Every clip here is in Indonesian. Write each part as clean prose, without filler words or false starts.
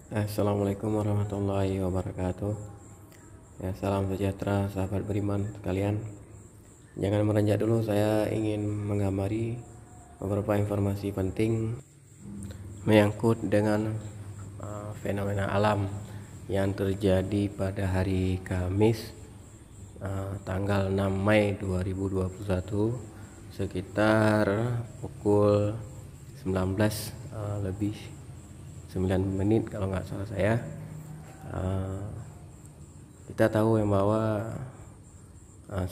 Assalamualaikum warahmatullahi wabarakatuh. Ya, salam sejahtera sahabat beriman sekalian. Jangan merenjak dulu, saya ingin menggambari beberapa informasi penting menyangkut dengan fenomena alam yang terjadi pada hari Kamis tanggal 6 Mei 2021 sekitar pukul 19 lebih 9 menit kalau nggak salah saya. Kita tahu yang bahwa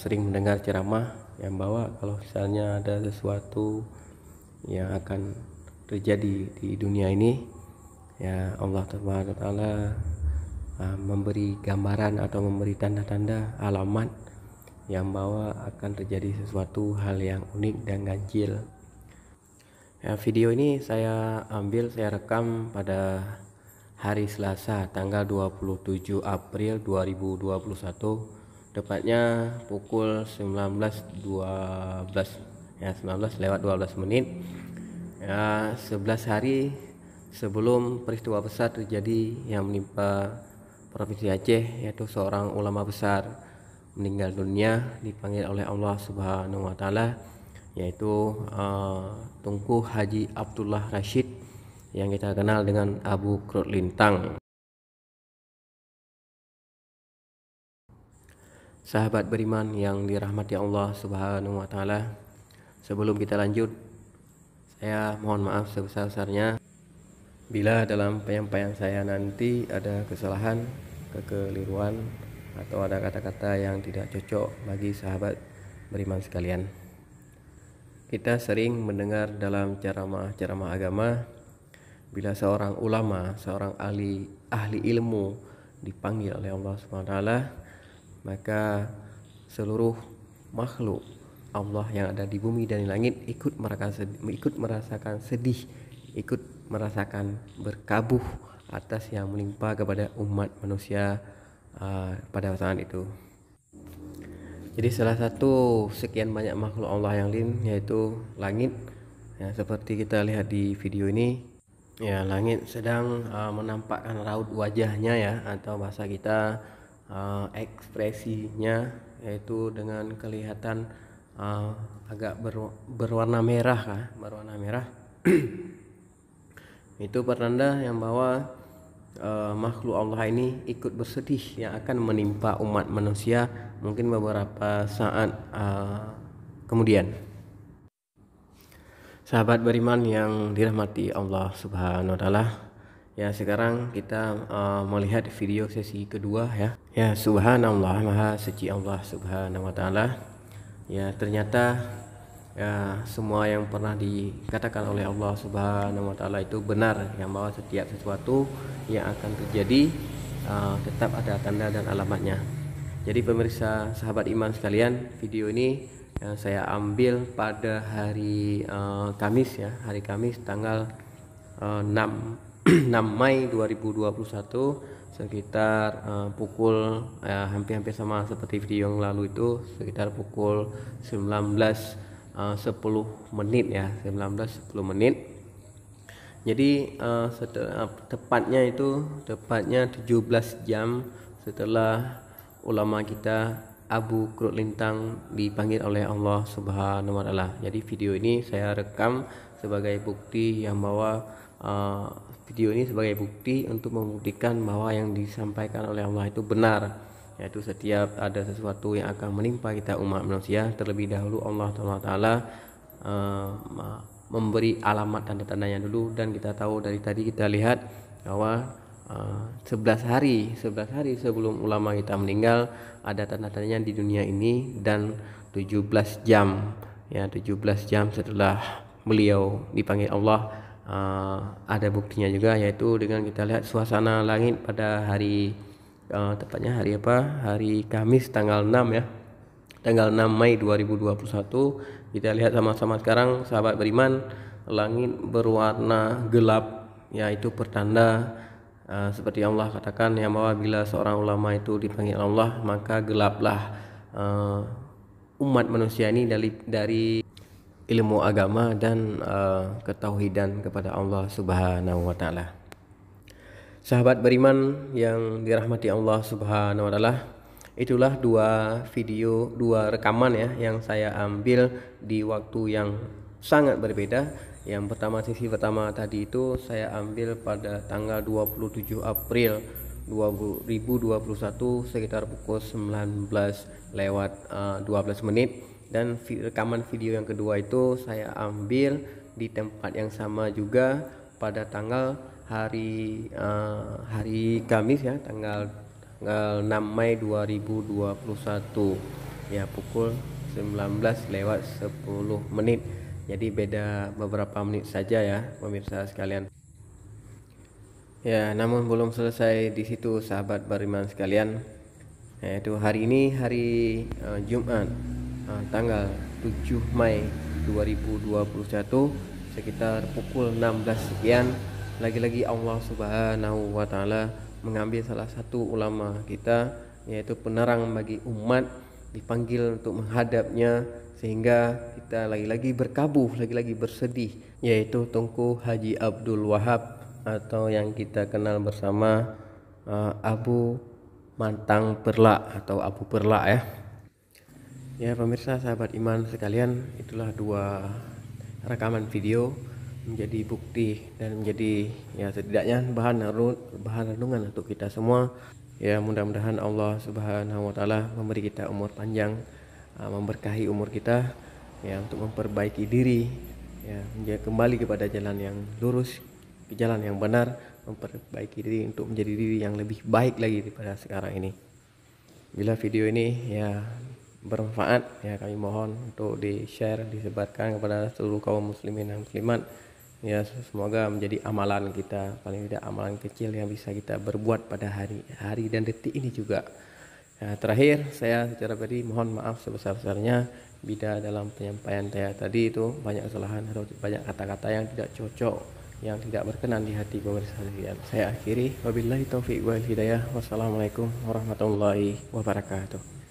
sering mendengar ceramah yang bahwa kalau misalnya ada sesuatu yang akan terjadi di dunia ini, ya Allah Taala memberi gambaran atau memberi tanda-tanda alamat yang bahwa akan terjadi sesuatu hal yang unik dan ganjil. Ya, video ini saya rekam pada hari Selasa tanggal 27 April 2021, tepatnya pukul 19.12 ya, 19:12 ya, 11 hari sebelum peristiwa besar terjadi yang menimpa Provinsi Aceh, yaitu seorang ulama besar meninggal dunia dipanggil oleh Allah Subhanahu wa taala, yaitu Tunku Haji Abdullah Rashid yang kita kenal dengan Abu Krut Lintang. Sahabat beriman yang dirahmati Allah Subhanahu wa taala, sebelum kita lanjut, saya mohon maaf sebesar-besarnya bila dalam penyampaian saya nanti ada kesalahan, kekeliruan, atau ada kata-kata yang tidak cocok bagi sahabat beriman sekalian. Kita sering mendengar dalam ceramah agama, bila seorang ulama, seorang ahli ilmu dipanggil oleh Allah Subhanahu wa taala, maka seluruh makhluk Allah yang ada di bumi dan di langit ikut merasakan sedih, ikut merasakan berkabuh atas yang menimpa kepada umat manusia pada saat itu. Jadi salah satu sekian banyak makhluk Allah yang lain, yaitu langit, ya, seperti kita lihat di video ini, ya, langit sedang menampakkan raut wajahnya, ya, atau bahasa kita ekspresinya, yaitu dengan kelihatan agak berwarna merah, berwarna merah. Itu pertanda yang bahwa makhluk Allah ini ikut bersedih yang akan menimpa umat manusia mungkin beberapa saat kemudian. Sahabat beriman yang dirahmati Allah Subhanahu wa taala, ya, sekarang kita melihat video sesi kedua, ya. Ya, subhanallah, maha suci Allah Subhanahu wa taala. Ya, ternyata ya, semua yang pernah dikatakan oleh Allah Subhanahu wa taala itu benar, yang bahwa setiap sesuatu yang akan terjadi tetap ada tanda dan alamatnya. Jadi pemirsa sahabat iman sekalian, video ini yang saya ambil pada hari Kamis, ya, hari Kamis tanggal 6 Mei 2021 sekitar pukul hampir sama seperti video yang lalu itu, sekitar pukul 19:10 menit, ya, 19:10 menit. Jadi tepatnya 17 jam setelah ulama kita Abu Krut Lintang dipanggil oleh Allah Subhanahu wa taala. Jadi video ini saya rekam sebagai bukti yang bahwa video ini sebagai bukti untuk membuktikan bahwa yang disampaikan oleh Allah itu benar, yaitu setiap ada sesuatu yang akan menimpa kita umat manusia, terlebih dahulu Allah Taala memberi alamat tanda-tandanya dulu. Dan kita tahu dari tadi kita lihat bahwa 11 hari sebelum ulama kita meninggal ada tanda-tandanya di dunia ini, dan 17 jam, ya, 17 jam setelah beliau dipanggil Allah ada buktinya juga, yaitu dengan kita lihat suasana langit pada hari tepatnya hari Kamis tanggal 6, ya, tanggal 6 Mei 2021. Kita lihat sama-sama sekarang sahabat beriman, langit berwarna gelap, yaitu pertanda seperti Allah katakan yang bahwa bila seorang ulama itu dipanggil Allah, maka gelaplah umat manusia ini dari ilmu agama dan ketauhidan kepada Allah Subhanahu wa taala. Sahabat beriman yang dirahmati Allah Subhanahu wa taala, itulah dua rekaman ya yang saya ambil di waktu yang sangat berbeda. Yang pertama, sesi pertama tadi itu saya ambil pada tanggal 27 April 2021 sekitar pukul 19:12 menit, dan rekaman video yang kedua itu saya ambil di tempat yang sama juga pada tanggal hari Kamis ya, tanggal 6 Mei 2021 ya, pukul 19:10 menit. Jadi beda beberapa menit saja ya pemirsa sekalian. Ya, namun belum selesai di situ sahabat beriman sekalian. Yaitu hari ini hari Jumat tanggal 7 Mei 2021 sekitar pukul 16 sekian, lagi-lagi Allah Subhanahu wa taala mengambil salah satu ulama kita, yaitu penerang bagi umat, dipanggil untuk menghadapnya, sehingga kita lagi-lagi berkabuh, lagi-lagi bersedih, yaitu Tunku Haji Abdul Wahab atau yang kita kenal bersama Abu Mantang Perla atau Abu Perla ya. Ya pemirsa sahabat iman sekalian, itulah dua rekaman video menjadi bukti dan menjadi ya setidaknya bahan renungan untuk kita semua. Ya mudah-mudahan Allah Subhanahu wa taala memberi kita umur panjang, memberkahi umur kita ya, untuk memperbaiki diri ya, kembali kepada jalan yang lurus, ke jalan yang benar, memperbaiki diri untuk menjadi diri yang lebih baik lagi daripada sekarang ini. Bila video ini ya bermanfaat ya, kami mohon untuk di-share, disebarkan kepada seluruh kaum muslimin dan muslimat ya, semoga menjadi amalan kita, paling tidak amalan kecil yang bisa kita berbuat pada hari dan detik ini juga ya. Terakhir, saya secara pribadi mohon maaf sebesar-besarnya bila dalam penyampaian saya tadi itu banyak kesalahan atau banyak kata-kata yang tidak cocok, yang tidak berkenan di hati pemirsa sekalian. Saya akhiri, wabillahi taufiq wal hidayah, wassalamualaikum warahmatullahi wabarakatuh.